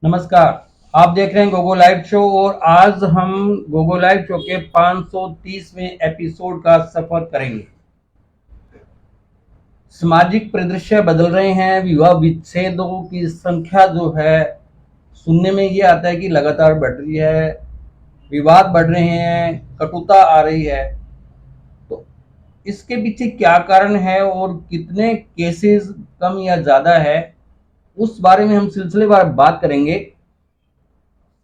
नमस्कार। आप देख रहे हैं गोगो लाइव शो और आज हम गोगो लाइव शो के 530वें एपिसोड का सफर करेंगे। सामाजिक परिदृश्य बदल रहे हैं। विवाह विच्छेदों की संख्या जो है सुनने में ये आता है कि लगातार बढ़ रही है, विवाद बढ़ रहे हैं, कटुता आ रही है। तो इसके पीछे क्या कारण है और कितने केसेस कम या ज्यादा है, उस बारे में हम सिलसिलेवार बात करेंगे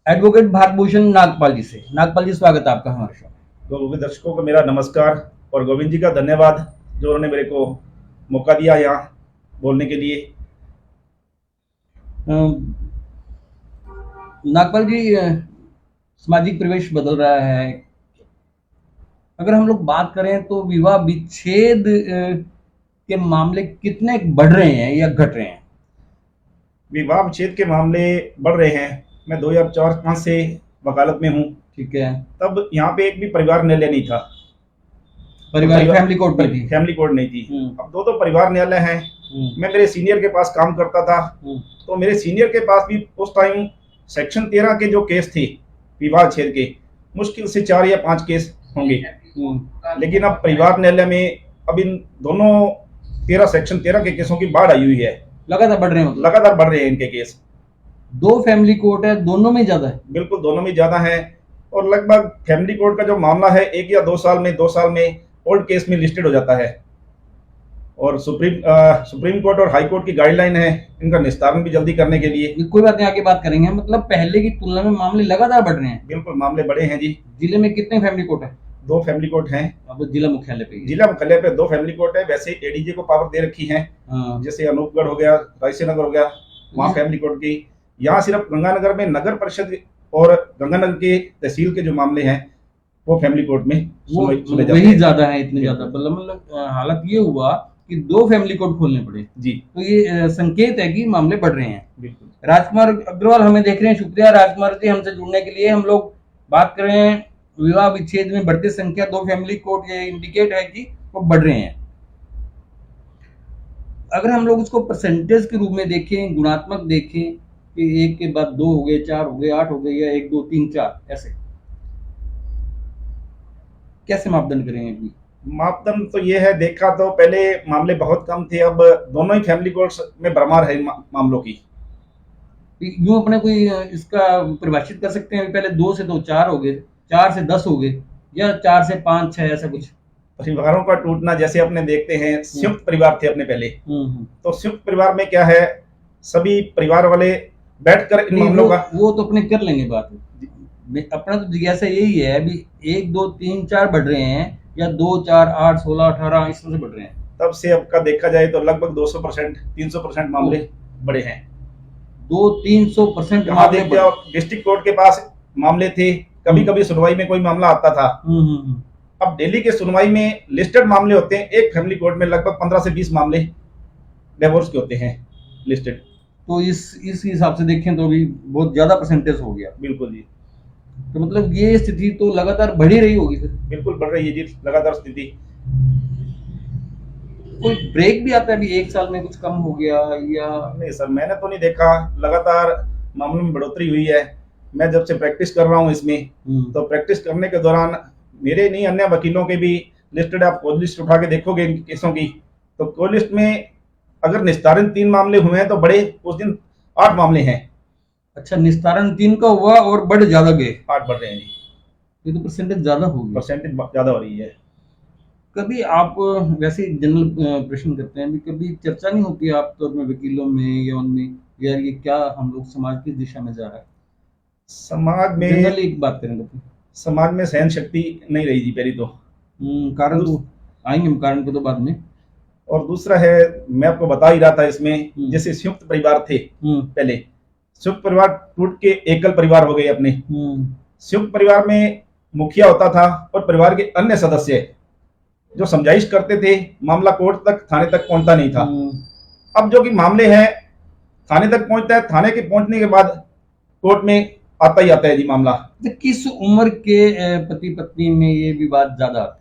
एडवोकेट भागभूषण नागपाल जी से। नागपाल जी, स्वागत है आपका हमारे शो में। तो दर्शकों को मेरा नमस्कार और गोविंद जी का धन्यवाद जो उन्होंने मेरे को मौका दिया यहाँ बोलने के लिए। नागपाल जी, सामाजिक परिवेश बदल रहा है। अगर हम लोग बात करें तो विवाह विच्छेद के मामले कितने बढ़ रहे हैं या घट रहे हैं? विवाह विच्छेद के मामले बढ़ रहे हैं। मैं 2004-5 से वकालत में हूँ। ठीक है। तब यहाँ पे एक भी परिवार न्यायालय नहीं था। परिवार फैमिली कोर्ट में थी। फैमिली कोर्ट नहीं थी। अब दो परिवार न्यायालय हैं। मैं मेरे सीनियर के पास काम करता था, तो मेरे सीनियर के पास भी उस टाइम सेक्शन 13 के जो केस थे विवाह विच्छेद के, मुश्किल से 4 या 5 केस होंगे। लेकिन अब परिवार न्यायालय में अब इन दोनों सेक्शन 13 के केसों की बाढ़ आई हुई है। लगातार बढ़ रहे हैं, लगातार बढ़ रहे हैं इनके केस। 2 फैमिली कोर्ट है, दोनों में ज्यादा है। बिल्कुल, दोनों में ज्यादा है। और लगभग फैमिली कोर्ट का जो मामला है 1 या 2 साल में ओल्ड केस में लिस्टेड हो जाता है। और सुप्रीम कोर्ट और हाई कोर्ट की गाइडलाइन है इनका निस्तारण भी जल्दी करने के लिए। कोई बात नहीं, आगे बात करेंगे। मतलब पहले की तुलना में मामले लगातार बढ़ रहे हैं। बिल्कुल, मामले बढ़े हैं जी। जिले में कितने फैमिली कोर्ट है? 2 फैमिली कोर्ट हैं। अब जिला मुख्यालय पे 2 फैमिली कोर्ट है। वैसे एडीजे को पावर दे रखी है। जैसे अनूपगढ़ हो गया, रायसेनगर हो गया, वहाँ फैमिली कोर्ट की। यहाँ सिर्फ गंगानगर में नगर परिषद और गंगानगर के तहसील के जो मामले हैं वो फैमिली कोर्ट में सुने जाते हैं। वही ज्यादा है, इतने ज्यादा। मतलब हालत ये हुआ कि 2 फैमिली कोर्ट खोलने पड़े जी। तो ये संकेत है कि मामले बढ़ रहे हैं। बिल्कुल। राजकुमार अग्रवाल हमें देख रहे हैं। शुक्रिया राजकुमार जी हमसे जुड़ने के लिए। हम लोग बात कर रहे हैं विवाह विच्छेद में बढ़ती संख्या। 2 फैमिली कोर्ट ये इंडिकेट है कि वो बढ़ रहे हैं। अगर हम लोग उसको परसेंटेज के रूप में देखें, गुणात्मक देखें कि 1 के बाद 2 हो गए, 4 हो गए, 8 हो गए, या 1 2 3 4 ऐसे कैसे मापदंड करेंगे? मापदंड तो ये है, देखा तो पहले मामले बहुत कम थे, अब दोनों ही फैमिली कोर्ट्स में भरमार है मामलों की। यूं अपने कोई इसका परिभाषित कर सकते हैं? पहले 2 से 2 4 हो गए, 4 से 10 हो गए, या 4 से 5 6 ऐसा कुछ? परिवारों का टूटना, जैसे अपने देखते हैं संयुक्त परिवार थे अपने पहले, तो संयुक्त परिवार में क्या है, सभी परिवार वाले बैठकर इन मामलों का वो तो अपने कर लेंगे बात। अपना तो जिज्ञासा यही है अभी 1 2 3 4 बढ़ रहे हैं या 2 4 8 16 18 इस तरह से बढ़ रहे हैं? तब से अब का देखा जाए तो लगभग 200% 300% मामले बढ़े हैं। 200-300% मामले। डिस्ट्रिक्ट कोर्ट के पास मामले थे, कभी कभी सुनवाई में कोई मामला आता था। अब दिल्ली के सुनवाई में लिस्टेड मामले होते हैं। एक फैमिली कोर्ट में लगभग 15 से 20 मामले डिवोर्स के होते हैं लिस्टेड। तो इस हिसाब से देखें तो अभी बहुत ज्यादा परसेंटेज हो गया। बिल्कुल जी। तो मतलब ये स्थिति तो लगातार बढ़ ही रही होगी फिर? बिल्कुल बढ़ रही है जी, लगातार स्थिति। कोई ब्रेक भी आता है अभी 1 साल में कुछ कम हो गया या? नहीं सर, मैंने तो नहीं देखा। लगातार मामलों में बढ़ोतरी हुई है। मैं जब से प्रैक्टिस कर रहा हूँ इसमें, तो प्रैक्टिस करने के दौरान मेरे नहीं अन्य वकीलों के भी लिस्टेड, आप कोई लिस्ट उठा के देखोगे इन केसों की, तो कोई लिस्ट में अगर निस्तारण 3 मामले हुए हैं तो बड़े उस दिन 8 मामले हैं। अच्छा, निस्तारण 3 का हुआ और बढ़ ज्यादा गए? 8 बढ़ रहे हैं जी। ये तो परसेंटेज ज्यादा होगी। परसेंटेज ज्यादा हो रही है। कभी आप वैसे जनरल प्रश्न करते हैं, कभी चर्चा नहीं होती आप तो अपने वकीलों में या उनमें, यार ये क्या हम लोग समाज किस दिशा में जा रहा है? समाज में जनरली एक बात करें तो समाज में सहन शक्ति नहीं रही जी पहली तो। कारण तो आएंगे कारण को तो बाद में। और दूसरा है, मैं आपको बता ही रहा था इसमें, जैसे संयुक्त परिवार थे पहले, संयुक्त परिवार टूट के एकल परिवार हो गए अपने। संयुक्त परिवार में मुखिया होता था और परिवार के अन्य सदस्य जो समझाइश करते थे, मामला कोर्ट तक, थाने तक पहुंचता नहीं था। अब जो कि मामले हैं थाने तक पहुंचता है, थाने के पहुंचने के बाद कोर्ट में आता ही आता है जी मामला। तो किस उम्र के पति पत्नी में ये विवाद ज्यादा आते हैं?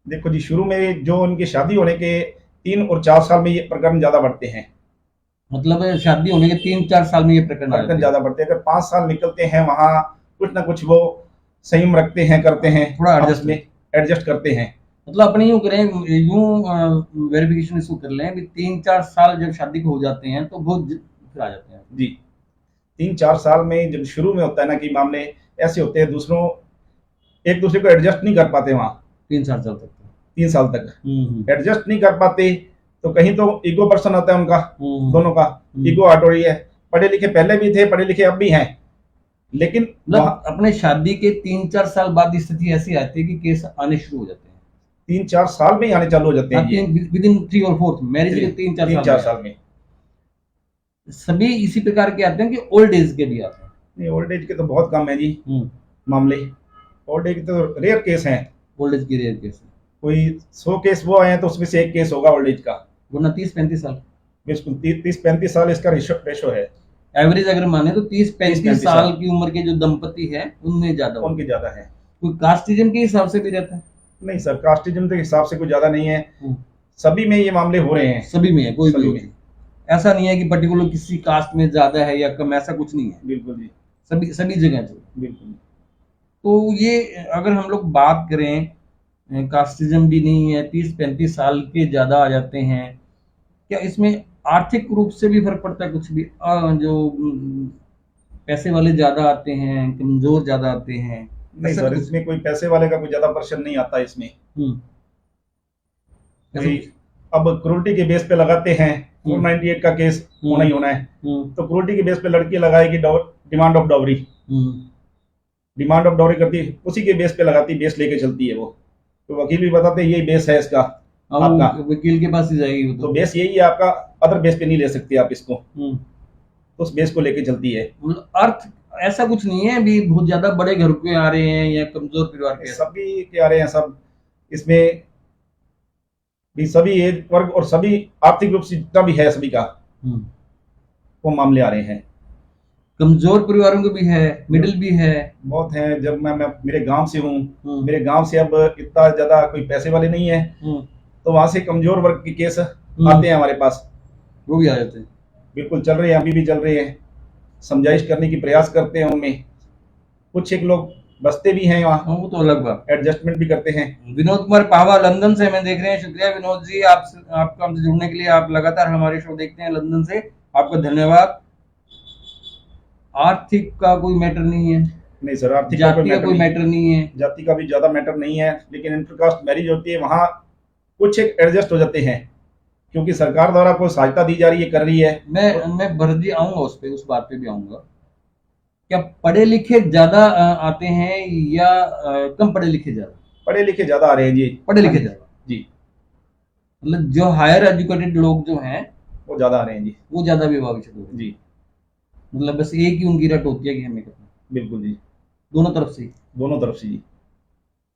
देखो जी, शुरू में जो उनकी शादी होने के 3 और 4 साल में ये प्रकरण ज्यादा बढ़ते हैं। मतलब शादी होने के 3-4 साल में ये प्रकरण आ जाते प्रकरण हैं। ज्यादा बढ़ते हैं। अगर 5 साल निकलते हैं वहां कुछ ना कुछ वो संयम रखते हैं, करते हैं, थोड़ा आपस एडजस्ट में एडजस्ट करते हैं। मतलब अपने यूं करें, यूं वेरिफिकेशन इसको कर लें भी 3-4 साल जब शादी को हो जाते हैं तो बहुत फिर आ जाते हैं। जी, 3-4 साल में जब शुरू में होता है ना कि मामले ऐसे होते हैं, दूसरों एक दूसरे को एडजस्ट नहीं कर पाते वहां 3-4 साल तक। 3 साल तक हम्म एडजस्ट नहीं कर पाते, तो कहीं तो ईगो पर्सन होता है उनका, दोनों का ईगो हर्ट हो रही है। पढ़े लिखे पहले भी थे, पढ़े लिखे अब भी हैं, लेकिन मतलब अपने शादी के 3-4 साल बाद स्थिति ऐसी आती है कि केस आने शुरू हो जाते हैं। 3-4 साल में ही आने चालू हो जाते हैं ये। विद इन 3 और 4 मैरिज के 3-4 3-4 साल में सभी इसी प्रकार के आते हैं कि ओल्ड एज के भी आते हैं। नहीं, ओल्ड एज के तो बहुत कम है जी मामले। ओल्ड एज के तो रेयर केस हैं, ओल्ड एज की रेयर केस है, कोई 100 केस वो आए हैं तो उसमें से एक केस होगा ओल्ड एज का। वरना 30-35 साल बिल्कुल 30-35 साल इसका रेशो है। एवरेज अगर माने तो 30-35 30-35 साल की उम्र के जो दंपति है उनमें ज्यादा उनकी ज्यादा है। कोई कास्टिज्म के हिसाब से भी रहता है। नहीं सर, कास्टिज्म के हिसाब से कोई ज्यादा नहीं है, सभी में ये मामले हो रहे हैं। सभी में है, कोई सभी भी में। नहीं। ऐसा नहीं है कि पर्टिकुलर किसी कास्ट में ज्यादा है या कम, ऐसा कुछ नहीं है, बिल्कुल जी, सभी जगह है। बिल्कुल। तो ये अगर हम लोग बात करें, कास्टिज्म भी नहीं है, 30-35 साल के ज्यादा आ जाते हैं, क्या इसमें आर्थिक रूप से भी फर्क पड़ता है कुछ भी? जो पैसे वाले ज्यादा आते हैं, कमजोर ज्यादा आते हैं? नहीं ऐसा सर, कुछ? इसमें कोई पैसे वाले का कोई ज्यादा पर्सन नहीं आता इसमें। ऐसा कोई कुछ? अब क्रूरटी के बेस पे लगाते हैं, 498 का केस होना ही होना है, तो क्रूरटी के बेस पे लड़की लगाएगी demand of dowry, demand of dowry करती है, उसी के बेस पे लगाती, बेस लेके चलती है वो। तो वकील भी बताते हैं यही बेस है इसका आपका, वकील के पास ही जाएगी वो तो बेस यही है आपका, अदर बेस पे नहीं ले सकती आप इसको, तो उस बेस को लेके चलती है। अर्थ ऐसा कुछ नहीं है भी बहुत ज्यादा बड़े घर के आ रहे हैं या कमजोर परिवार के, सभी के आ रहे हैं सब इसमें भी, सभी एज वर्ग और सभी आर्थिक रूप से जितना भी है सभी का वो मामले आ रहे हैं। कमजोर परिवारों के भी है, मिडिल भी है, बहुत है। जब मैं मेरे गांव से हूँ, मेरे गांव से अब इतना ज्यादा कोई पैसे वाले नहीं है, तो वहां से कमजोर वर्ग के केस आते हैं हमारे पास, वो भी आ जाते हैं। बिल्कुल चल रहे हैं, अभी भी चल रहे हैं, समझाइश करने की प्रयास करते हैं उनमें, कुछ एक लोग बसते भी हैं वहाँ, वो तो अलग बात, एडजस्टमेंट भी करते हैं। विनोद कुमार पावा लंदन से हमें देख रहे हैं, शुक्रिया विनोद जी आपका हमसे जुड़ने के लिए। आप लगातार हमारे शो देखते हैं लंदन से, आपका धन्यवाद। आर्थिक का कोई मैटर नहीं है, नहीं सर, आर्थिक जाति का कोई मैटर नहीं है, जाति का भी ज्यादा मैटर नहीं है, लेकिन इंटरकास्ट मैरिज होती है वहाँ कुछ एक एडजस्ट हो जाते हैं, क्योंकि सरकार द्वारा कोई सहायता दी जा रही है, कर रही है। मैं भरदी आऊंगा उस बात पे भी आऊंगा। क्या पढ़े लिखे ज्यादा आते हैं या कम पढ़े लिखे ज्यादा? पढ़े लिखे ज्यादा आ रहे हैं जी, पढ़े लिखे ज्यादा जी, मतलब जो हायर एजुकेटेड लोग जो हैं वो ज्यादा आ रहे हैं जी, वो ज्यादा विवाह विच्छेद हो रहे हैं जी, मतलब बस एक ही उनकी रट होती है कि हमें करना, बिल्कुल जी, दोनों तरफ से। दोनों तरफ से जी।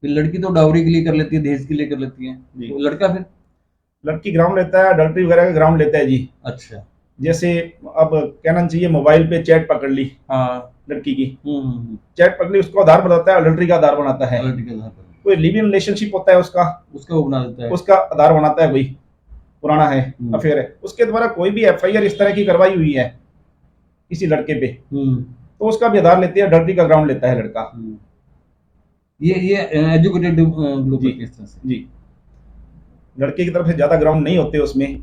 फिर लड़की तो डाउरी के लिए कर लेती है, दहेज के लिए कर लेती है, तो लड़का फिर लड़की ग्राउंड लेता है, अडल्ट्री वगैरह का ग्राउंड लेता है जी। अच्छा, जैसे अब कहना चाहिए मोबाइल पे चैट पकड़ ली हाँ, लड़की की, चैट पकड़ ली, उसको आधार बनाता है, अडल्ट्री का आधार बनाता है। कोई लिव इन रिलेशनशिप होता है उसका वो बना देता है, उसका आधार बनाता है, कोई पुराना है, अफेयर है, उसके द्वारा कोई भी एफआईआर इस तरह की करवाई हुई है किसी लड़के पे, तो उसका भी आधार लेती है, अडल्ट्री का ग्राउंड लेता है लड़का। ये एजुकेटेड लोग इस तरह से जी, लड़के की तरफ से ज्यादा ग्राउंड नहीं होते उसमें,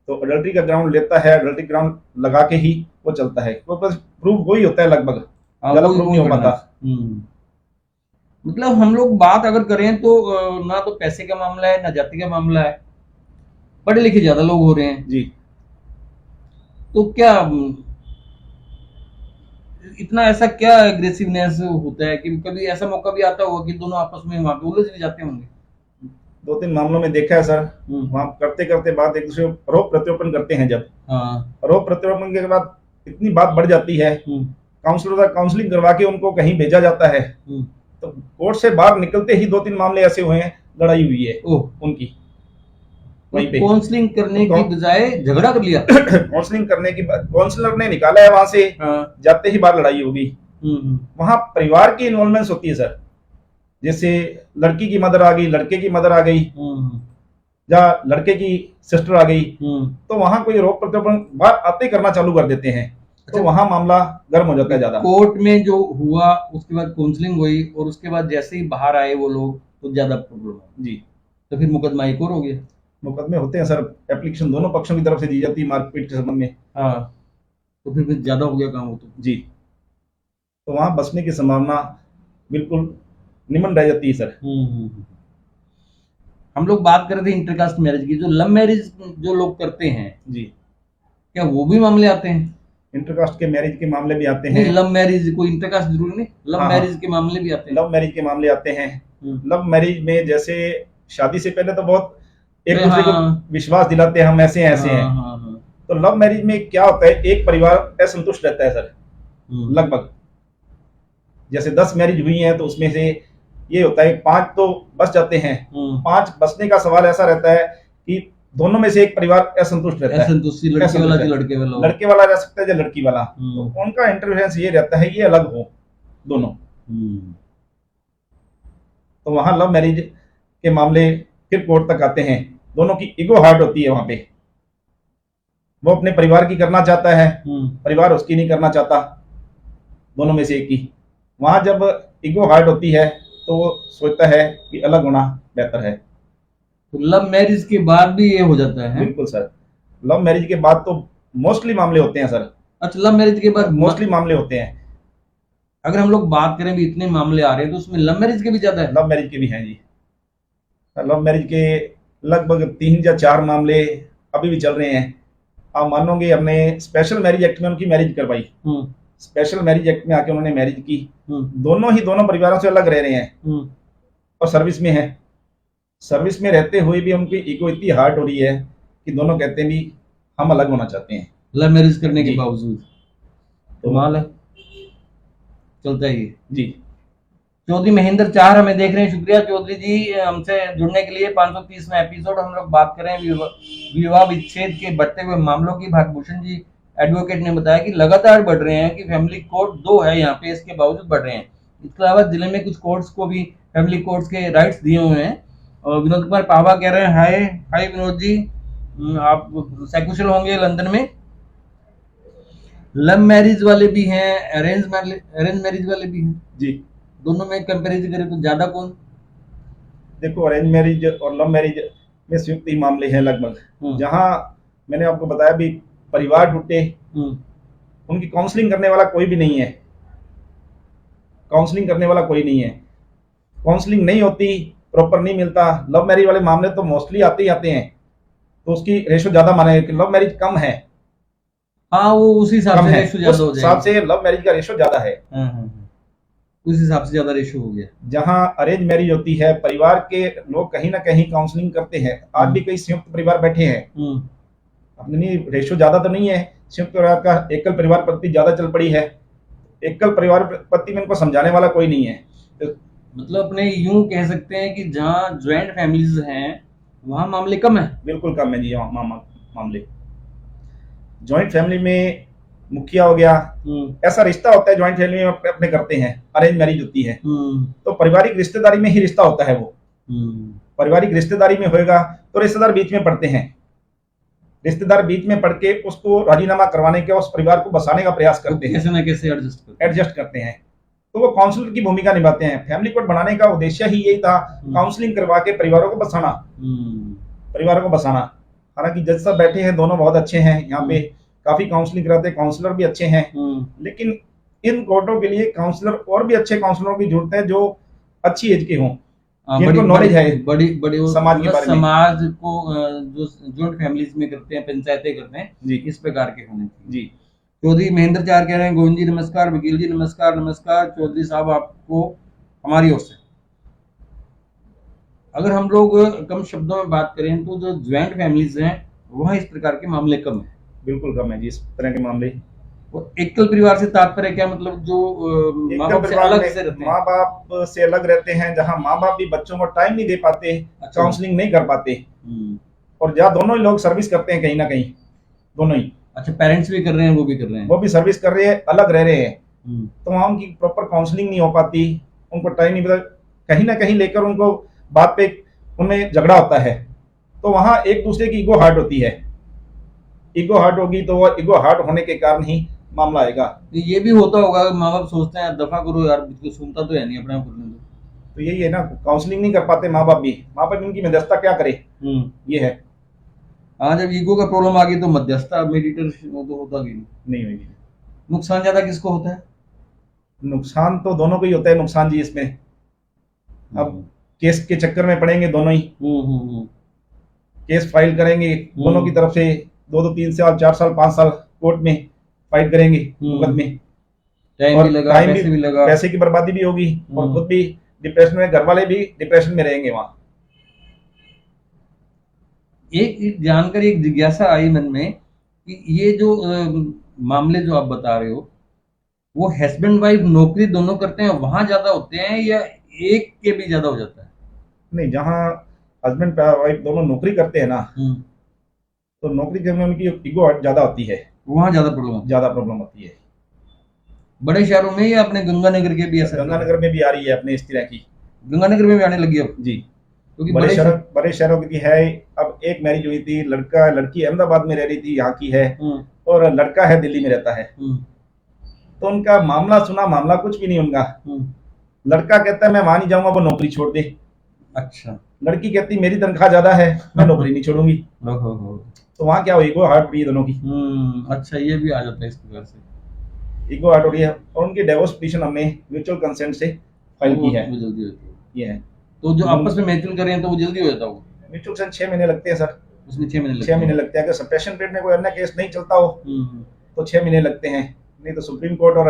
तो अडल्ट्री का ग्राउंड लेता है, अडल्ट्री ग्राउंड लगा के ही वो चलता है, वो बस प्रूफ वही होता है, लगभग ज्यादा प्रूफ नहीं हो पाता। मतलब हम लोग बात अगर करें तो ना तो पैसे का मामला है, ना जाति का मामला है, पढ़े लिखे ज्यादा लोग हो रहे हैं जी। तो क्या इतना ऐसा क्या एग्रेसिवनेस होता है कि कभी ऐसा मौका भी आता होगा कि दोनों आपस में वहां पे उलझ भी जाते होंगे? 2-3 मामलों में देखा है सर, वहां करते करते बात एक दूसरे को आरोप प्रत्यारोपण करते हैं, जब आरोप प्रत्यारोपण के बाद इतनी बात बढ़ जाती है, काउंसलर काउंसलिंग करवा के उनको कहीं भेजा जाता है, तो कोर्ट से बाहर निकलते ही 2-3 मामले ऐसे हुए हैं, लड़ाई हुई है उनकी वहीं पे। काउंसलिंग करने की बजाय झगड़ा कर लिया काउंसलिंग करने की बाद काउंसलर ने निकाला है वहां से, जाते ही बाहर लड़ाई होगी। वहां परिवार की इन्वॉल्वमेंट होती है सर, जैसे लड़की की मदर आ गई, लड़के की मदर आ गई, जहाँ लड़के की सिस्टर आ गई तो वहां कोई रोक प्रत्यारोपण बात आते करना चालू कर देते हैं, तो वहां मामला गर्म हो जाता है ज्यादा। कोर्ट में जो हुआ उसके बाद काउंसलिंग हुई और उसके बाद जैसे ही बाहर आए वो लोग तो ज्यादा प्रॉब्लम है जी। तो फिर मुकदमा एक और हो गया। मुकदमे होते हैं सर, एप्लीकेशन दोनों पक्षों की तरफ से दी जाती है मारपीट के संबंध में। हाँ तो फिर ज्यादा हो गया काम वो तो। जी, तो वहां बचने की संभावना बिल्कुल निमन रह जाती है सर। हम लोग बात कर रहे थे इंटरकास्ट मैरिज की, जो लव मैरिज जो लोग करते हैं जी, क्या वो भी मामले आते हैं? इंटरकास्ट के मैरिज के मामले भी आते नहीं, हैं। लव मैरिज कोई इंटरकास्ट जरूरी नहीं, लव हाँ, मैरिज के मामले भी आते हैं। लव मैरिज के मामले आते हैं। लव मैरिज में जैसे शादी से पहले तो बहुत एक दूसरे को विश्वास दिलाते हैं, हम ऐसे हैं ऐसे हैं। तो लव मैरिज में क्या होता है, एक परिवार असंतुष्ट रहता है सर लगभग। जैसे 10 मैरिज हुई हैं तो उसमें से ये होता है 5 तो बच जाते हैं। 5 बचने का सवाल ऐसा रहता है कि दोनों में से एक परिवार असंतुष्ट रहता है। लड़के वाला रह सकता है या लड़की वाला, तो उनका इंटरफेरेंस ये रहता है ये अलग हो दोनों। तो वहां लव मैरिज के मामले फिर कोर्ट तक आते हैं। दोनों की ईगो हार्ट होती है वहां पे, वो अपने परिवार की करना चाहता है, परिवार उसकी नहीं करना चाहता, दोनों में से एक की। वहां जब ईगो हार्ट होती है तो वो सोचता है कि अलग होना बेहतर है। तो लव मैरिज के बाद भी ये हो जाता है? बिल्कुल सर, लव मैरिज के बाद तो मोस्टली मामले होते हैं सर। अच्छा, लव मैरिज के बाद मोस्टली मामले होते हैं। अगर हम लोग बात करें भी इतने मामले आ रहे हैं तो उसमें लव मैरिज के भी ज्यादा है? लव मैरिज के भी हैं जी। लव मैरिज के लगभग 3 या 4 मामले अभी भी चल रहे हैं। आप मानोगे, हमने स्पेशल मैरिज एक्ट में उनकी मैरिज करवाई। स्पेशल मैरिज एक्ट में आके उन्होंने मैरिज की, दोनों परिवारों से अलग रह रहे हैं और सर्विस में है। सर्विस में रहते हुए भी उनकी ईगो इतनी हार्ट हो रही है कि दोनों कहते हैं भी हम अलग होना चाहते हैं लव मैरिज करने के बावजूद। तो माल है, चलता ही जी। चौधरी महेंद्र चार हमें देख रहे हैं, शुक्रिया चौधरी जी हमसे जुड़ने के लिए। 530वां एपिसोड हम लोग बात करें विवाह विच्छेद के बढ़ते हुए मामलों की। भागभूषण जी एडवोकेट ने बताया कि लगातार बढ़ रहे हैं, कि फैमिली कोर्ट 2 है यहाँ पे, इसके बावजूद बढ़ रहे हैं। इसके अलावा जिले में कुछ कोर्ट्स को भी फैमिली कोर्ट्स के राइट्स दिए हुए हैं। और विनोद कुमार पावा कह रहे हैं हाय हाय विनोद जी, आप सकुशल होंगे लंदन में। लव मैरिज वाले भी हैं, अरेंज मैरिज वाले भी हैं जी। दोनों में कंपैरिजन करें तो ज्यादा कौन? देखो, अरेंज मैरिज और लव मैरिज में संयुक्त ही मामले हैं लगभग। जहां मैंने आपको बताया भी परिवार टूटे, उनकी काउंसलिंग करने वाला कोई भी नहीं है। काउंसलिंग करने वाला कोई नहीं है, काउंसलिंग नहीं होती, प्रॉपर नहीं मिलता। लव मैरिज वाले मामले तो मोस्टली आते ही आते हैं, तो उसकी रेशो ज्यादा माने कि लव मैरिज कम है। हाँ, वो उसी हिसाब से रेशो ज्यादा हो जाएगा। हिसाब से लव मैरिज का रेशो ज्यादा है, उस हिसाब से ज्यादा रेशो हो गया। जहां अरेंज मैरिज होती है, परिवार के लोग कहीं ना कहीं काउंसलिंग करते हैं। आज भी कई संयुक्त परिवार बैठे हैं, अपनी रेशो ज्यादा तो नहीं है। संयुक्त परिवार का एकल परिवार पद्धति ज्यादा चल पड़ी है। एकल परिवार पद्धति में इनको समझाने वाला कोई नहीं है। तो मतलब अपने यूं कह सकते हैं कि जहां ज्वाइंट फैमिलीज हैं वहां मामले कम है। बिल्कुल कम है जी मामले। ज्वाइंट फैमिली में मुखिया हो गया, ऐसा रिश्ता होता है ज्वाइंट फैमिली में अपने करते हैं। अरेंज मैरिज होती है तो पारिवारिक रिश्तेदारी में ही रिश्ता होता है। वो पारिवारिक रिश्तेदारी में होएगा तो रिश्तेदार बीच में पड़ते हैं। रिश्तेदार बीच में पड़ के उसको राजीनामा करवाने के, उस परिवार को बसाने का प्रयास करते हैं, कैसे ना कैसे एडजस्ट करते हैं। तो वो काउंसलर की भूमिका निभाते हैं। फैमिली कोर्ट बनाने का उद्देश्य ही यही था, काउंसलिंग करवा के परिवारों को बसाना, परिवारों को बसाना। हालांकि जज साहब बैठे हैं, दोनों बहुत अच्छे हैं, यहाँ पे काफी काउंसलिंग कराते हैं, काउंसलर भी अच्छे हैं। लेकिन इन कोर्टों के लिए काउंसलर और भी अच्छे काउंसलरों की जरूरत है जो अच्छी एज के हों, जिनको नॉलेज है बड़ी समाज के बारे में। समाज को जो जॉइंट फैमिलीज में करते हैं, पंचायतें करते हैं जी, इस प्रकार के होने जी। चौधरी महेंद्र चार कह रहे हैं गोविंद जी नमस्कार, वकील जी नमस्कार। नमस्कार चौधरी साहब, आपको हमारी ओर से। अगर हम लोग कम शब्दों में बात करें तो जो ज्वाइंट फैमिलीज हैं वहाँ इस प्रकार के मामले कम है। बिल्कुल कम है जी इस तरह के मामले। एकल परिवार से तात्पर्य क्या, मतलब जो माँ बाप से अलग से रहते हैं? माँ बाप से अलग रहते हैं, जहाँ माँ बाप भी बच्चों को टाइम नहीं दे पाते, काउंसलिंग नहीं कर पाते, और जहाँ दोनों ही लोग सर्विस करते हैं कहीं ना कहीं, दोनों ही। अच्छा, पेरेंट्स भी कर रहे हैं, वो भी कर रहे हैं, वो भी सर्विस कर रहे हैं, अलग रह रहे हैं, तो वहाँ उनकी प्रॉपर काउंसलिंग नहीं हो पाती, उनको टाइम नहीं मिलता, कहीं ना कहीं लेकर उनको बात पे उनमें झगड़ा होता है। तो वहां एक दूसरे की ईगो हार्ट होती है। ईगो हार्ट होगी तो वो ईगो हार्ट होने के कारण ही मामला आएगा। तो ये भी होता होगा, माँ बाप सोचते हैं दफा करो यार, बिल्कुल सुनता तो है नहीं, अपने आप करने दो। तो यही है ना, काउंसलिंग नहीं कर पाते माँ बाप भी, माँ बाप इनकी मध्यस्थता क्या करे, ये है। हाँ, जब ईगो का प्रॉब्लम आ गई तो मध्यस्थता मेडिटेटर तो होता भी नहीं होगी। नुकसान ज्यादा किसको होता है? नुकसान तो दोनों को ही होता है नुकसान जी इसमें। अब केस के चक्कर में पड़ेंगे दोनों ही, केस फाइल करेंगे दोनों की तरफ से, 2-2 3 साल 4 साल 5 साल कोर्ट में फाइट करेंगे मुकदमे, टाइम भी लगा, पैसे भी लगा, पैसे की बर्बादी भी होगी और खुद भी डिप्रेशन में, घर वाले भी डिप्रेशन में रहेंगे वहां। एक जानकारी, एक जिज्ञासा आई मन में कि ये जो मामले जो आप बता रहे हो, वो हस्बैंड वाइफ नौकरी दोनों करते हैं वहां ज्यादा होते हैं या एक के भी ज्यादा हो जाता है? नहीं, जहां हस्बैंड वाइफ दोनों नौकरी करते हैं ना, तो नौकरी करने में उनकी ईगो ज्यादा होती है, वहां ज्यादा प्रॉब्लम होती है। बड़े शहरों में या अपने गंगानगर के भी ऐसा? गंगानगर में भी आ रही है अपने इस तरह की, गंगानगर में भी आने लगी अब जी, क्योंकि बड़े शहरों की है। अब एक मैरिज हुई थी, लड़की अहमदाबाद में रह रही थी, यहाँ की है, और लड़का है दिल्ली में रहता है। तो उनका मामला सुना, मामला कुछ भी नहीं उनका। लड़का कहता है मैं वहां नहीं जाऊंगा, वो नौकरी छोड़ दे। अच्छा। लड़की कहती मेरी तनख्वाह ज्यादा है, मैं नौकरी नहीं छोड़ूंगी। तो वहां क्या हुई, ईगो हार्ट हुई दोनों की। अच्छा, ये भी आ जाता है इसकी वजह से, ईगो हार्ट हो रही है। और उनकी डिवोर्स पिटीशन हमने म्यूचुअल कंसेंट से फाइल की है, जल्दी होती है ये है। तो जो आपस में म्यूचुअल करें तो वो जल्दी हो जाता होगा? म्यूचुअल कंसेंट 6 महीने लगते हैं सर, उसमें 6 महीने 6 महीने लगते हैं। अगर सप्रेशन पीरियड में कोई अन्य केस नहीं चलता हो तो 6 महीने लगते हैं। नहीं तो सुप्रीम कोर्ट और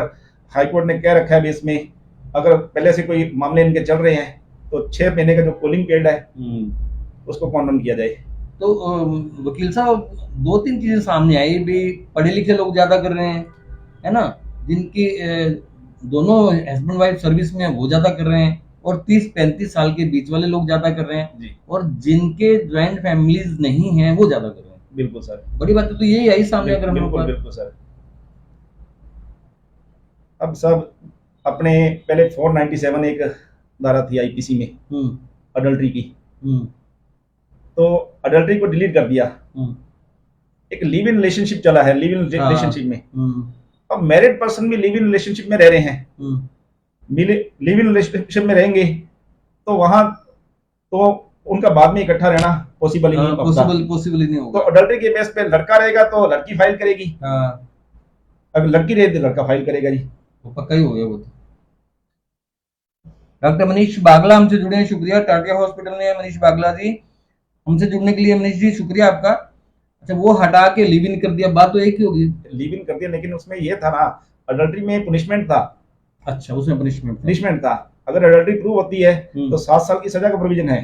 हाई कोर्ट ने कह रखा है भी इसमें, अगर पहले से कोई मामले इनके चल रहे हैं तो 6 महीने का जो कूलिंग पीरियड है उसको कॉन्डम किया जाए। तो वकील साहब, 2-3 चीजें सामने आई भी, पढ़े लिखे लोग ज्यादा कर रहे हैं, है ना, जिनकी दोनों हस्बैंड वाइफ सर्विस में वो ज्यादा कर रहे हैं, और 30-35 साल के बीच वाले लोग ज्यादा कर रहे हैं जी। और जिनके ज्वाइंट फैमिलीज नहीं हैं वो ज्यादा कर रहे हैं। बिल्कुल सर, बड़ी बात तो यही आई सामने। अगर बिल्कुल सर। अब सब अपने पहले 497 एक धारा थी आईपीसी में अडल्ट्री की, तो अडल्ट्री को डिलीट कर दिया। एक लिव इन रिलेशनशिप चला है, लिव इन रिलेशनशिप में अब मैरिड पर्सन भी लिव इन रिलेशनशिप में रह रहे हैं, लिव इन रिलेशनशिप में रहेंगे तो वहां तो उनका बाद में इकट्ठा रहना पॉसिबल ही नहीं होगा। तो अडल्ट्री के बेस पे लड़का रहेगा तो लड़की फाइल करेगी, अगर लड़की रहे तो लड़का फाइल करेगा जी, तो पक्का ही हो गया वो। तो डॉक्टर मनीष बागला हमसे जुड़े हैं, शुक्रिया। टाटिया हॉस्पिटल में मनीष बागला जी, हमसे जुड़ने के लिए मनीष जी शुक्रिया आपका। अच्छा, वो हटा के लिव इन कर दिया, बात तो एक ही होगी, लिव इन कर दिया, लेकिन उसमें ये था ना, अडल्ट्री में पनिशमेंट था। अच्छा, उसमें पनिशमेंट था। अगर अडल्ट्री प्रूव होती है तो 7 साल की सजा का प्रोविजन है,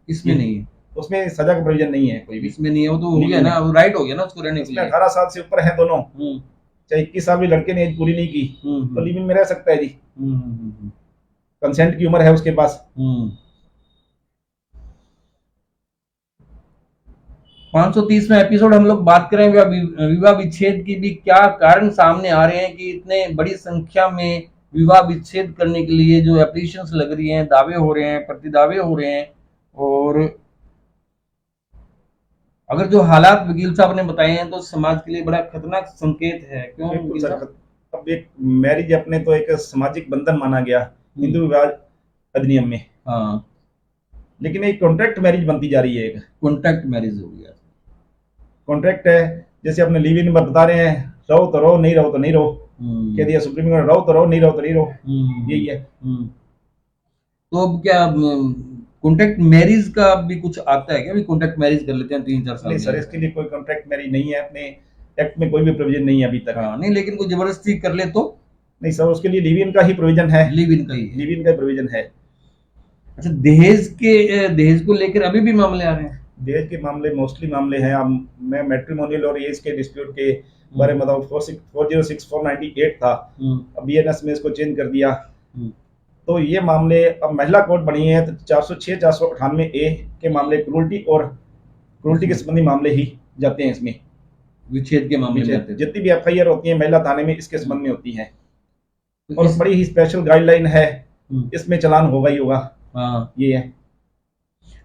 इसमें नहीं है, उसमें सजा का प्रोविजन नहीं है कोई भी, इसमें नहीं है। वो तो हो गया ना, राइट हो गया ना उसको रहने के लिए। 18 साल से ऊपर है दोनों, चाहे 21 साल भी लड़के ने एज पूरी नहीं की तो लिव इन में रह सकता है जी, कंसेंट की उम्र है उसके पास। 530वां एपिसोड हम लोग बात करें विवाह विच्छेद की भी, क्या कारण सामने आ रहे हैं कि इतने बड़ी संख्या में विवाह विच्छेद करने के लिए जो एप्लीकेशंस लग रही हैं, दावे हो रहे हैं, प्रतिदावे हो रहे हैं, और अगर जो हालात वकील साहब ने बताए हैं तो समाज के लिए बड़ा खतरनाक संकेत है। क्यों वकील साहब? अब एक मैरिज अपने तो एक सामाजिक बंधन माना गया हिंदू विवाह अधिनियम में, हाँ, लेकिन एक कॉन्ट्रैक्ट मैरिज बनती जा रही है, एक कॉन्ट्रैक्ट मैरिज हो गया। कॉन्ट्रैक्ट है, जैसे अपने लिव इन में बता रहे हैं, रहो तो रहो, नहीं रहो तो नहीं रहो, कह दिया सुप्रीम कोर्ट, रहो तो रहो, नहीं रहो तो नहीं रहो, यही है। तो अब क्या कॉन्ट्रैक्ट मैरिज का भी कुछ आता है क्या? भी कॉन्ट्रैक्ट मैरिज कर लेते हैं 3-4 साल? नहीं सर, इसके लिए कोई कॉन्ट्रैक्ट मैरिज नहीं है, अपने एक्ट में कोई भी प्रोविजन नहीं है अभी तक। हाँ, नहीं, लेकिन कोई जबरदस्ती कर ले तो नहीं सर, उसके लिए लिव इन का ही प्रोविजन है, लिव इन का प्रोविजन है। अच्छा, दहेज को लेकर अभी भी मामले आ रहे हैं? दहेज के मामले मोस्टली मामले हैं। अब मैं मैट्रिमोनियल और एज के डिस्प्यूट के बारे में बताऊं, 406/498 था, अब बीएनएस में इसको चेंज कर दिया। तो ये मामले अब महिला कोर्ट बनी है, तो 406/498A के मामले क्रूल्टी के संबंधी मामले ही जाते हैं इसमें, विच्छेद के मामले में जितनी भी एफआईआर होती है महिला थाने में इसके संबंध में होती है, और बड़ी ही स्पेशल गाइडलाइन है, इसमें चालान होगा ही होगा। हाँ, ये है।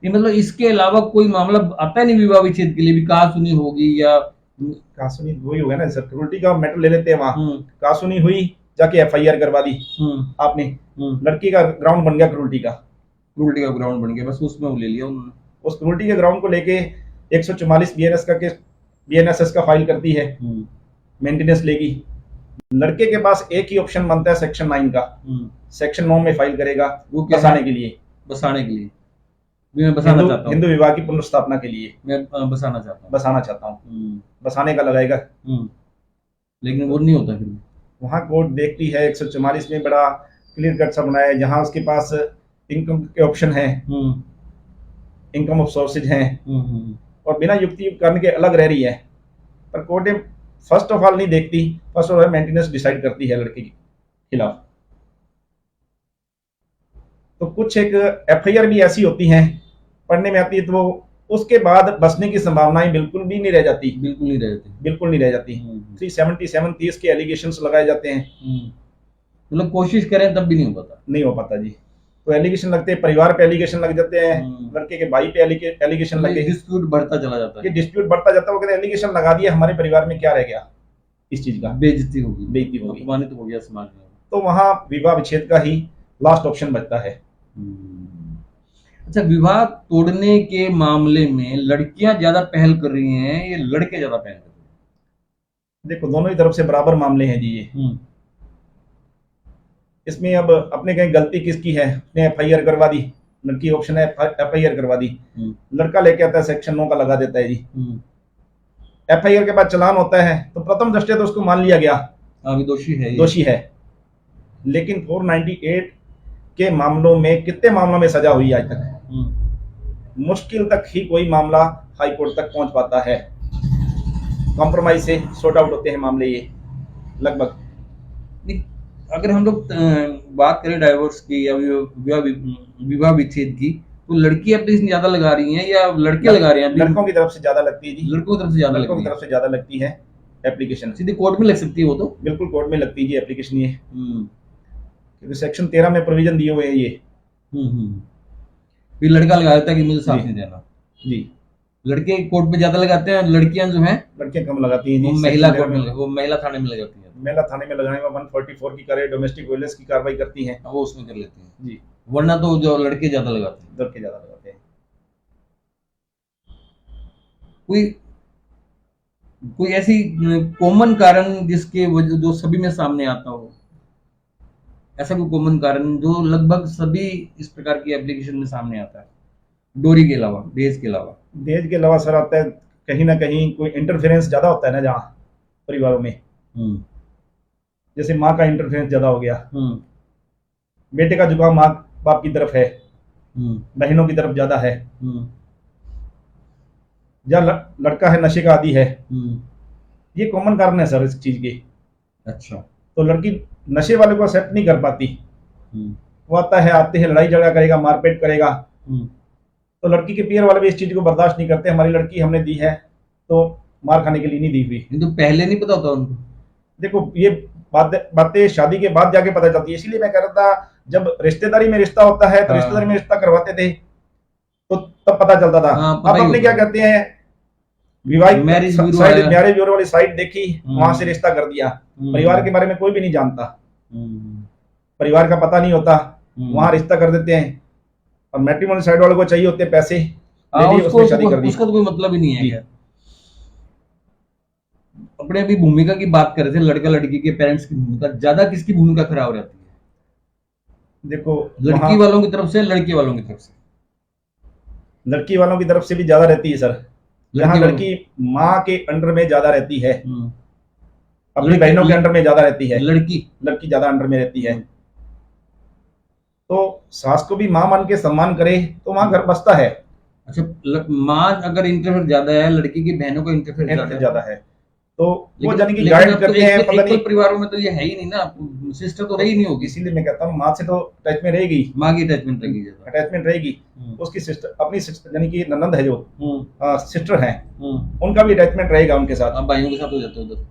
ये मतलब इसके अलावा कोई मामला आता नहीं विवाह विच्छेद के लिए भी, कहा सुनी होगी या? कासूनी वही हो गया ना सर, क्रूरटी का मैटर ले लेते हैं वहाँ। हम्म, कासूनी हुई, जाके एफआईआर करवा दी आपने, लड़की का ग्राउंड बन गया क्रूरटी का। क्रूरटी का ग्राउंड बन गया, बस उसमें वो ले लिया उन्होंने। उस क्रूरटी के ग्राउंड को लेके 144 बीएनएस का केस, बीएनएसएस का फाइल करती है, मेंटेनेंस लेगी। लड़के के पास एक ही ऑप्शन बनता है सेक्शन 9 का, सेक्शन 9 में फाइल करेगा, वो क्या बसाने है? के लिए, बसाने के लिए भी मैं बसाना चाहता हूँ, हिंदू विवाह की पुनर्स्थापना के लिए मैं बसाना चाहता हूँ, बसाना चाहता हूँ, बसाने का लगाएगा। लेकिन वो नहीं होता फिर भी। वहाँ कोर्ट देखती है 144 में बड़ा क्लियर कट सा बनाया है, जहाँ उसके पास इनकम के ऑप्शन है, इनकम ऑफ सोर्सेज हैं, और बिना युक्ति करने के अलग रह रही है, पर कोर्ट फर्स्ट ऑफ ऑल नहीं देखती, first of all maintenance decide करती है लड़के के खिलाफ। तो कुछ एक एफआईआर भी ऐसी होती हैं, पढ़ने में आती है, तो वो उसके बाद बसने की संभावनाएं बिल्कुल भी नहीं रह जाती, बिल्कुल नहीं रह जाती, बिल्कुल नहीं रह जाती। 377 30 के एलिगेशंस लगाए जाते हैं, मतलब कोशिश करें तब भी नहीं हो पाता, नहीं हो पाता जी। तो एलिगेशन लगते हैं, परिवार पे एलिगेशन लग जाते हैं, लड़के के भाई पे एलिगेशन लगे, डिस्प्यूट बढ़ता चला जाता है, ये डिस्प्यूट बढ़ता जाता है। वो कहते एलिगेशन लगा दिया, हमारे परिवार में क्या रह गया इस चीज का, बेइज्जती होगी, बेइज्जती होगी, अपमानित हो गया समाज में। तो वहां विवाह विच्छेद का ही लास्ट ऑप्शन बचता है। अच्छा, विवाह तोड़ने के मामले में लड़कियां ज्यादा पहल कर रही हैं या लड़के ज्यादा पहल कर रहे हैं? देखो दोनों ही तरफ से बराबर मामले हैं जी ये। इसमें अब अपने कहीं गलती किसकी है, उसने एफआईआर करवा दी, लड़की ऑप्शन है एफआईआर करवा दी, लड़का लेके आता है सेक्शन 9 का लगा देता है जी। एफआईआर के बाद चलान होता है, तो प्रथम दृष्टया तो उसको मान लिया गया अभी दोषी है ये। दोषी है, लेकिन 498 के मामलों में कितने मामलों में सजा हुई आज तक? मुश्किल तक ही कोई मामला हाई कोर्ट तक पहुंच पाता है, कॉम्प्रोमाइज से सॉर्ट आउट होते हैं मामले ये लगभग। अगर हम लोग बात करें डाइवोर्स की या विवाह विच्छेद की, तो लड़की एप्लीकेशन ज्यादा लगा रही हैं या लड़के लगा रहे हैं? लड़कों की तरफ से ज्यादा लगती है जी, लड़कों की तरफ से ज्यादा, लड़कों की तरफ से ज्यादा लगती है एप्लीकेशन। सीधे कोर्ट में लग सकती है वो तो? बिल्कुल कोर्ट में लगती है जी एप्लीकेशन ये, क्योंकि सेक्शन 13 में प्रोविजन दिए हुए हैं ये। फिर लड़का लगा देता है कि मुझे साथ नहीं देना जी, लड़के कोर्ट में ज्यादा लगाते हैं, लड़कियां जो हैं लड़कियां कम लगाती हैं जी, महिला कोर्ट में, वो महिला थाने में लगाती हैं, महिला थाने में लगाने में 144 की करे डोमेस्टिक वायलेंस की कार्रवाई करती हैं, वो उसमें कर लेती हैं जी, वरना तो जो लड़के ज्यादा लगाते हैं, लड़के ज्यादा लगाते हैं। कोई कोई ऐसी कॉमन कारण जिसके वजह जो सभी में सामने आता हो, ऐसा कोई कॉमन कारण जो लगभग सभी इस प्रकार की एप्लीकेशन में सामने आता है, डोरी के अलावा, दहेज के अलावा? दहेज के अलावा सर आता है कहीं ना कहीं कोई इंटरफेरेंस ज्यादा होता है ना जहाँ परिवारों में, जैसे माँ का इंटरफेरेंस ज्यादा हो गया, बेटे का झुकाव माँ बाप की तरफ है, बहनों की तरफ ज्यादा है, या लड़का है नशे का आदी है, ये कॉमन कारण है सर इस चीज के। अच्छा, तो लड़की नशे वाले को एक्सेप्ट नहीं कर पाती, वो आता है, आते हैं लड़ाई झगड़ा करेगा, मारपीट करेगा, तो लड़की के पियर वाले भी इस चीज को बर्दाश्त नहीं करते, हमारी लड़की हमने दी है तो मार खाने के लिए नहीं दी हुई। तो पहले नहीं पता होता उनको? देखो ये बातें शादी के बाद जाके पता चलती है, इसीलिए मैं कह रहा था जब रिश्तेदारी में रिश्ता होता है तो रिश्तेदारी में रिश्ता करवाते थे तो तब पता चलता था। अब अपने क्या कहते हैं, विवाहित मैरिज ब्यूरो वाली साइट देखी, वहां से रिश्ता कर दिया, परिवार के बारे में कोई भी नहीं जानता, परिवार का पता नहीं होता, वहां रिश्ता कर देते हैं, और मैट्रिमोनियल साइड वालों को चाहिए होते हैं पैसे, उसमें शादी कर दी। उसका तो कोई मतलब ही नहीं है। अपने अभी भूमिका की बात कर रहे थे, लड़का लड़की के पेरेंट्स की भूमिका, ज्यादा किसकी भूमिका खराब रहती है? देखो लड़की वालों की तरफ से, लड़के वालों की तरफ से? लड़की वालों की तरफ से भी ज्यादा रहती है सर, जहाँ लड़की माँ के अंडर में ज्यादा रहती है, अपनी बहनों के अंडर में ज्यादा रहती है, लड़की ज्यादा अंडर में रहती है, तो सास को भी माँ मान के सम्मान करे तो वहां घर बसता है। अच्छा, माँ अगर इंटरफेयर ज्यादा है, लड़की की बहनों का इंटरफेयर ज्यादा है, तो वो जाने की गाइड करते हैं। पता नहीं परिवारों में तो ये है ही नहीं ना, सिस्टर तो रही नहीं होगी, इसीलिए मैं कहता हूँ माँ से तो अटैचमेंट रहेगी, माँ की अटैचमेंट रहेगी, अटैचमेंट रहेगी, उसकी सिस्टर, अपनी सिस्टर यानी कि ननद है जो सिस्टर है, उनका भी अटैचमेंट रहेगा उनके साथ, भाइयों के साथ हो जाता है उधर,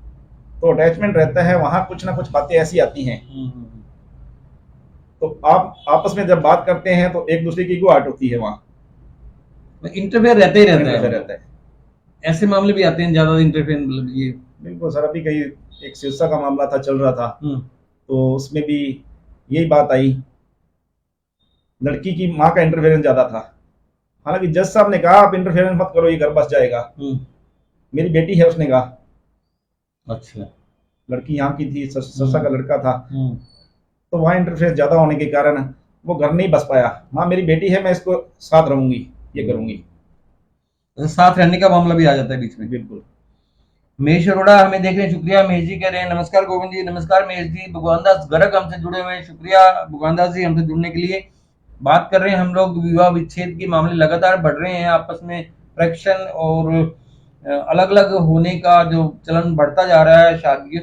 तो अटैचमेंट रहता है, वहां कुछ ना कुछ बातें ऐसी आती हैं। तो आप आपस में जब बात करते हैं तो एक दूसरे की ईगो हर्ट होती है वहां, इंटरफेयर रहता ही रहता इंटरफेयर है। रहता है। ऐसे मामले भी आते हैं ज्यादा इंटरफेयर, मतलब ये। बिल्कुल सर, अभी कहीं एक सिरसा का मामला था, चल रहा था, हम्म। तो उसमें भी यही बात आई, लड़की की माँ का इंटरफेरेंस ज्यादा था। हालांकि जज साहब ने कहा आप इंटरफेरेंस मत करो, ये घर बस जाएगा। मेरी बेटी है, उसने कहा। अच्छा। लड़की यहाँ की थी, ससा का लड़का था, हम्म। तो वहाँ इंटरफेरेंस ज्यादा होने के कारण वो घर नहीं बस पाया। माँ मेरी बेटी है, मैं इसको साथ रहूंगी, ये करूंगी। साथ रहने का मामला भी आ जाता है बीच में। बिल्कुल। महेश अरोड़ा हमें देख रहे हैं, शुक्रिया। महेश जी कह रहे हैं नमस्कार गोविंद जी। नमस्कार महेश जी। भगवान दास गर्ग हमसे जुड़े हुए हैं, शुक्रिया भगवान दास जी हमसे जुड़ने के लिए। बात कर रहे हैं हम लोग विवाह विच्छेद के मामले लगातार बढ़ रहे हैं, आपस में फ्रैक्शन और अलग अलग होने का जो चलन बढ़ता जा रहा है, शादी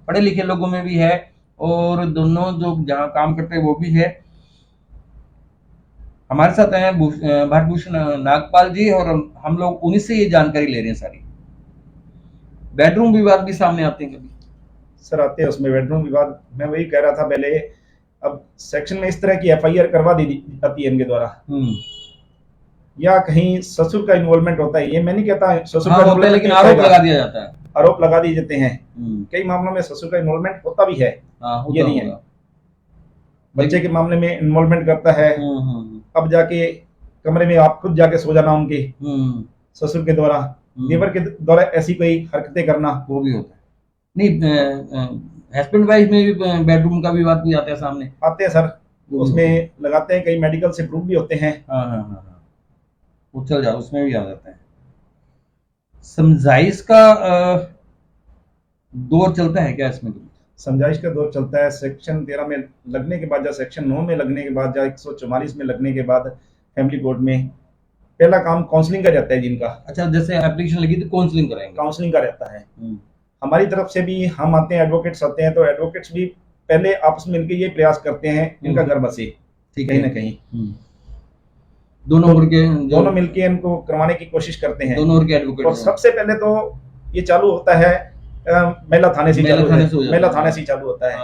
पढ़े लिखे लोगों में भी है और दोनों जो जहाँ काम करते हैं वो भी है। हमारे साथ हैं भारत भूषण नागपाल जी और हम लोग उन्हीं से ये जानकारी ले रहे हैं सारी। बेडरूम विवाद भी सामने आते हैं कभी सर, आते हैं उसमें बेडरूम विवाद। मैं वही कह रहा था पहले, अब सेक्शन में इस तरह की एफआईआर करवा दी जाती है इनके द्वारा, या कहीं ससुर का इन्वॉल्वमेंट होता है। ये मैं नहीं कहता ससुर का होता है, लेकिन आरोप लगा दिया जाता है, आरोप लगा दिए जाते हैं। कई मामलों में ससुर का इन्वॉल्वमेंट होता भी है, ये नहीं है। बच्चे के मामले में इन्वॉल्वमेंट करता है, अब जाके कमरे में आप खुद जाके सो जाना उनके ससुर के द्वारा, देवर के द्वारा ऐसी कोई हरकतें करना, वो भी होता है। नहीं, हस्बैंड वाइफ में भी बेडरूम का विवाद भी आता है सामने, आते हैं सर, उसमें लगाते हैं, कई मेडिकल से प्रूफ भी होते हैं। वो चल जाओ, उसमें भी आ जाता है। समझाइश का दौर चलता है क्या इसमें? समझाइश का दौर चलता है। सेक्शन 13 में लगने के बाद या सेक्शन 9 में लगने के बाद या 144 में लगने के बाद फैमिली कोर्ट में पहला काम काउंसलिंग का रहता है जिनका। अच्छा, जैसे एप्लीकेशन लगी तो काउंसलिंग कराएंगे? काउंसलिंग का रहता है। हमारी तरफ से भी हम आते हैं, एडवोकेट्स आते हैं, तो एडवोकेट्स भी पहले आपस में मिलकर ये प्रयास करते हैं इनका घर बसे कहीं ना कहीं। दोनों मिलके इनको करवाने की कोशिश करते हैं, दोनों के एडवोकेट। और सबसे पहले तो ये चालू होता है महिला थाने से, महिला थाने से चालू होता है।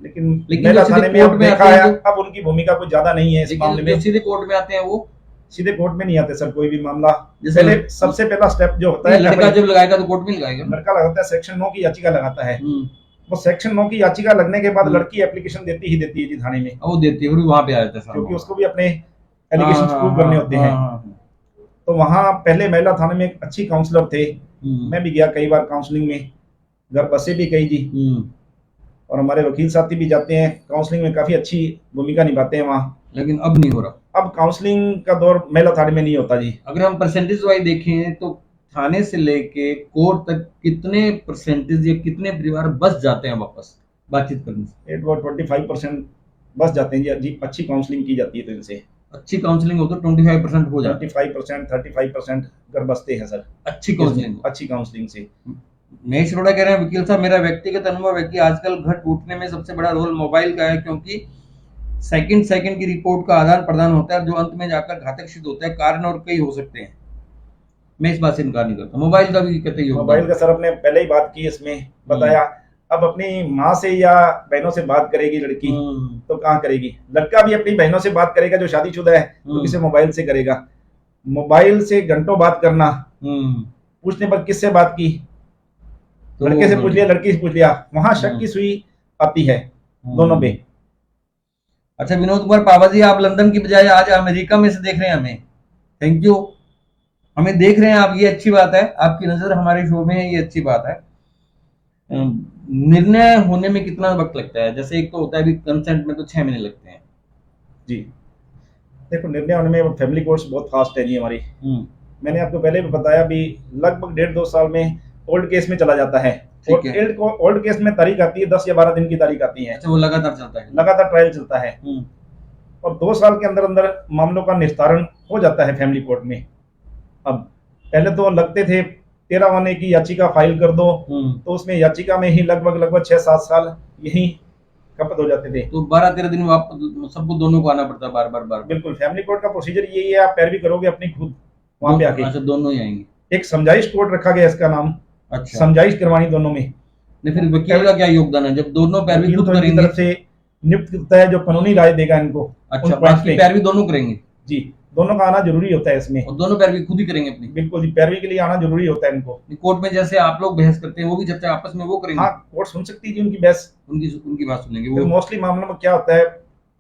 लेकिन महिला थाने में अब देखा है, अब उनकी भूमिका कुछ ज्यादा नहीं है इस मामले में। सीधे कोर्ट में आते हैं, वो सीधे कोर्ट में नहीं आते सर। कोई भी मामला पहले सबसे पहला स्टेप जो होता है, लड़का जब लगाएगा तो कोर्ट में लगाएगा। लड़का लगाता है, सेक्शन 9 की याचिका लगाता है। वो सेक्शन 9 की याचिका लगने के बाद लड़की एप्लीकेशन देती है जी थाने में। वो देती है, वहां पे आ जाता है, क्योंकि उसको भी अपने एलिगेशन प्रूव करने होते हैं। तो वहां पहले महिला थाने में एक अच्छी काउंसलर थे, मैं भी गया कई बार काउंसलिंग में, घर बसे भी कई जी, और हमारे वकील साथी भी जाते हैं काउंसलिंग में, काफी अच्छी भूमिका निभाते हैं वहाँ। लेकिन अब नहीं हो रहा, अब काउंसलिंग का दौर महिला थाने में नहीं होता जी। अगर हम परसेंटेज वाइज देखें तो थाने से लेके कोर्ट तक कितने परसेंटेज या कितने परिवार बस जाते हैं वापस बातचीत करने से? 25% बस जाते हैं जी। अच्छी काउंसलिंग की जाती है तो इनसे अच्छी काउंसलिंग हो तो 25% हो जाती है। 25%, 35% घर बसते हैं सर, अच्छी काउंसलिंग से। महेश अरोड़ा कह रहे हैं वकील साहब, मेरा व्यक्तिगत अनुभव है कि आजकल घर टूटने में सबसे बड़ा रोल मोबाइल का है, क्योंकि सेकंड की रिपोर्ट का आदान प्रदान होता है जो अंत में जाकर घातक सिद्ध होता है। कारण और कई हो सकते हैं, मैं इस बात से इनकार नहीं करता। मोबाइल का भी कहते हैं, मोबाइल का सर अपने पहले ही बात की, इसमें बताया। अब अपनी माँ से या बहनों से बात करेगी लड़की तो कहाँ करेगी? लड़का भी अपनी बहनों से बात करेगा जो शादीशुदा है, तो किसे मोबाइल से करेगा? मोबाइल से घंटों बात करना, पूछने पर किससे बात की, तो लड़के से पूछ लिया, लड़की से पूछ लिया, वहां शक की सुई आती है दोनों पे। अच्छा, विनोद कुमार पावा जी, आप लंदन की बजाय आज अमेरिका में से देख रहे हैं हमें, थैंक यू। हमें देख रहे हैं आप, ये अच्छी बात है, आपकी नजर हमारे शो में है, ये अच्छी बात है। निर्णय होने में कितना वक्त लगता है? जैसे एक तो होता है अभी कंसेंट में तो 6 महीने लगते हैं जी। देखो, निर्णय होने में फैमिली कोर्ट्स बहुत फास्ट है जी हमारी। मैंने आपको पहले भी बताया, भी लगभग 1.5-2 साल में ओल्ड केस में चला जाता है। ओल्ड केस में तारीख आती है 10 या 12 दिन की तारीख आती है। अच्छा, वो लगातार चलता है, लगातार ट्रायल चलता है, और 2 साल के अंदर अंदर मामलों का निस्तारण हो जाता है फैमिली कोर्ट में। अब पहले तो लगते थे 13 होने की याचिका फाइल कर दो, तो उसमें याचिका में ही लगभग 6-7 साल यही खपत हो जाते थे। तो 12-13 दिन में आप सबको दोनों को आना पड़ता है बार। बिल्कुल, फैमिली कोर्ट का प्रोसीजर यही है, आप पैरवी करोगे अपनी खुद वहां पे आके। अच्छा, दोनों ही आएंगे। एक समझाइश कोर्ट रखा गया, इसका नाम। अच्छा, समझाइश करवानी दोनों में। नहीं, फिर वकील का क्या योगदान है जब दोनों पैरवी खुद करेंगे? तरफ से नियुक्त करता है जो कानूनी राय देगा इनको। अच्छा, बाकी पैरवी दोनों करेंगे जी। दोनों का आना जरूरी होता है इसमें। और दोनों पैरवी खुद ही करेंगे अपनी? बिल्कुल जी, पैरवी के लिए आना जरूरी होता है इनको। कोर्ट में जैसे आप लोग बहस करते हैं वो भी जब तक आपस में वो करेंगे? हाँ, कोर्ट सुन सकती है जी उनकी बहस, उनकी बात सुनेंगे वो। मोस्टली मामलों में क्या होता है,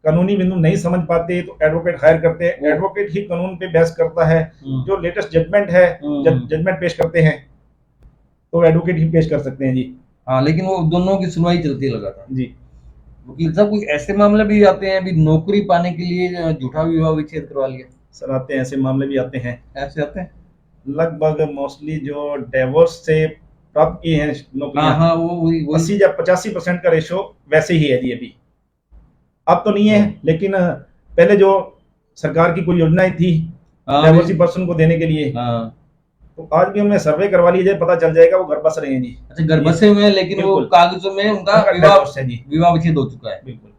कानूनी बिंदु नहीं समझ पाते तो एडवोकेट हायर करते हैं, एडवोकेट ही कानून पे बहस करता है। जो लेटेस्ट जजमेंट है, जजमेंट पेश करते हैं तो एडवोकेट ही पेश कर सकते हैं जी। हाँ, लेकिन वो दोनों की सुनवाई चलती है लगातार जी। वकील साहब, कोई ऐसे मामले भी आते हैं अभी नौकरी पाने के लिए झूठा विवाह विच्छेद करवा लिया? सर आते हैं, ऐसे मामले भी आते हैं। ऐसे आते हैं लगभग मोस्टली जो डिवोर्स से प्राप्त की हैं नौकरियां, हाँ, वो 80 या 85% का रेशो वैसे ही है जी अभी। अब तो नहीं है, लेकिन पहले जो सरकार की कोई योजनाएं थी डाइवोर्सी पर्सन को देने के लिए, तो आज भी हमने सर्वे करवा लीजिए, पता चल जाएगा वो घर बस रहे हैं जी। अच्छा, घर बसे हुए हैं, लेकिन वो कागजों में उनका विवाह विच्छेद हो चुका है। बिल्कुल,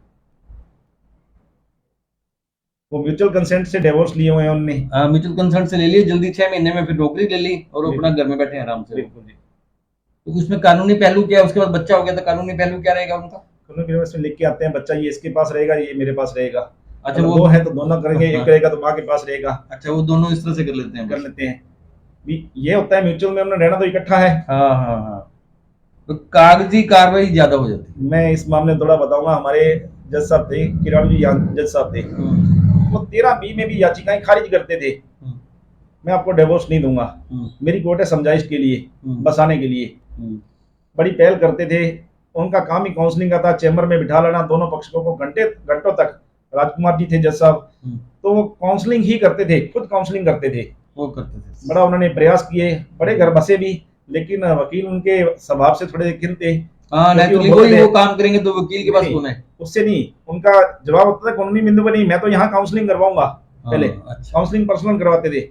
वो म्यूचुअल कंसेंट से डिवोर्स लिए हुए हैं उनने। म्यूचुअल कंसेंट से ले लिए, जल्दी 6 महीने में फिर नौकरी ले ली और अपना घर में बैठे हैं आराम से। बिल्कुल जी। तो उसमें कानूनी पहलू क्या है? उसके बाद बच्चा हो गया तो कानूनी पहलू क्या रहेगा उनका? कानूनी पहलू में लिख के आते हैं, बच्चा ये इसके पास रहेगा, ये मेरे पास रहेगा। अच्छा, वो दो है तो दोनों करेंगे, एक करेगा तो माँ के पास रहेगा। अच्छा, वो दोनों इस तरह से कर लेते हैं। ये होता है, म्यूचुअल में हमने रहना तो इकट्ठा है। हाँ, तो कागजी कार्रवाई ज्यादा हो जाती है। मैं इस मामले में थोड़ा बताऊंगा। हमारे जज साहब थे, किरण जी जज साहब थे, वो 13B में भी याचिकाएं खारिज करते थे। मैं आपको डिवोर्स नहीं दूंगा, मेरी कोर्ट है समझाइश के लिए, बसाने के लिए। बड़ी पहल करते थे। उनका काम ही काउंसलिंग का था, चैम्बर में बिठा लेना दोनों पक्षों को घंटों तक। राजकुमार जी थे जज साहब, तो वो काउंसलिंग ही करते थे, खुद काउंसलिंग करते थे। बड़ा उन्होंने प्रयास किए, बड़े घर बसे भी, लेकिन वकील उनके स्वभाव से थोड़े खिन थे। वो काम करेंगे तो वकील के पास कौन है? उससे नहीं, उनका जवाब होता था कानूनी बिंदु पर नहीं, मैं तो यहाँ काउंसलिंग करवाऊंगा। पहले काउंसलिंग पर्सनल करवाते थे।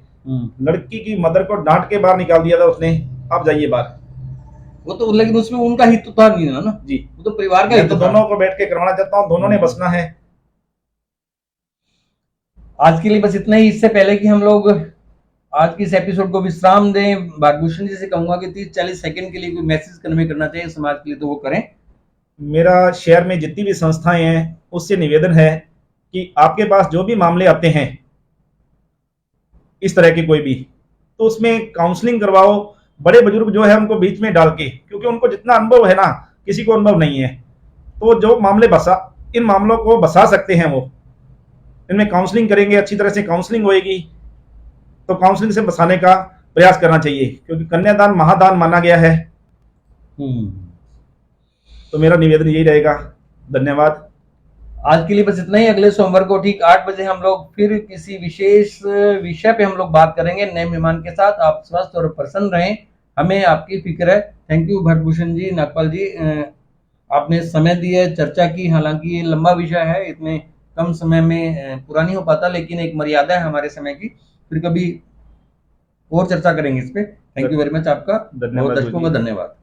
लड़की की मदर को डांट के बाहर निकाल दिया था उसने, आप जाइए बाहर। वो तो, लेकिन उसमें उनका हित तो था नहीं ना जी, वो तो परिवार का हित तो दोनों को बैठ के करवाना चाहता हूँ, दोनों ने बसना है। आज के लिए बस इतना ही। इससे पहले कि हम लोग आज की इस एपिसोड को विश्राम दें, भाग्यभूषण जी से कहूंगा कि 30-40 सेकंड के लिए कोई मैसेज कन्वे करना चाहिए समाज के लिए तो वो करें। मेरा शहर में जितनी भी संस्थाएं हैं उससे निवेदन है कि आपके पास जो भी मामले आते हैं इस तरह के कोई भी, तो उसमें काउंसलिंग करवाओ। बड़े बुजुर्ग जो है उनको बीच में डाल के, क्योंकि उनको जितना अनुभव है ना, किसी को अनुभव नहीं है, तो जो मामले इन मामलों को बसा सकते हैं वो इनमें काउंसलिंग करेंगे, अच्छी तरह से काउंसलिंग होएगी तो काउंसलिंग से बसाने का प्रयास करना चाहिए, क्योंकि कन्यादान महादान माना गया है। तो मेरा निवेदन यही रहेगा। धन्यवाद। आज के लिए बस इतना ही। अगले सोमवार को ठीक 8 बजे हम लोग फिर किसी विशेष विषय पे हम लोग बात करेंगे नए मेहमान के साथ। आप स्वस्थ और प्रसन्न रहें, हमें आपकी फिक्र है। थैंक यू भाग्यभूषण जी, नागपाल जी, आपने समय दिया, चर्चा की। हालांकि ये लंबा विषय है, इतने कम समय में पूरा नहीं हो पाता, लेकिन एक मर्यादा है हमारे समय की। फिर कभी और चर्चा करेंगे इस पे। थैंक यू वेरी मच आपका, बहुत दर्शकों का धन्यवाद।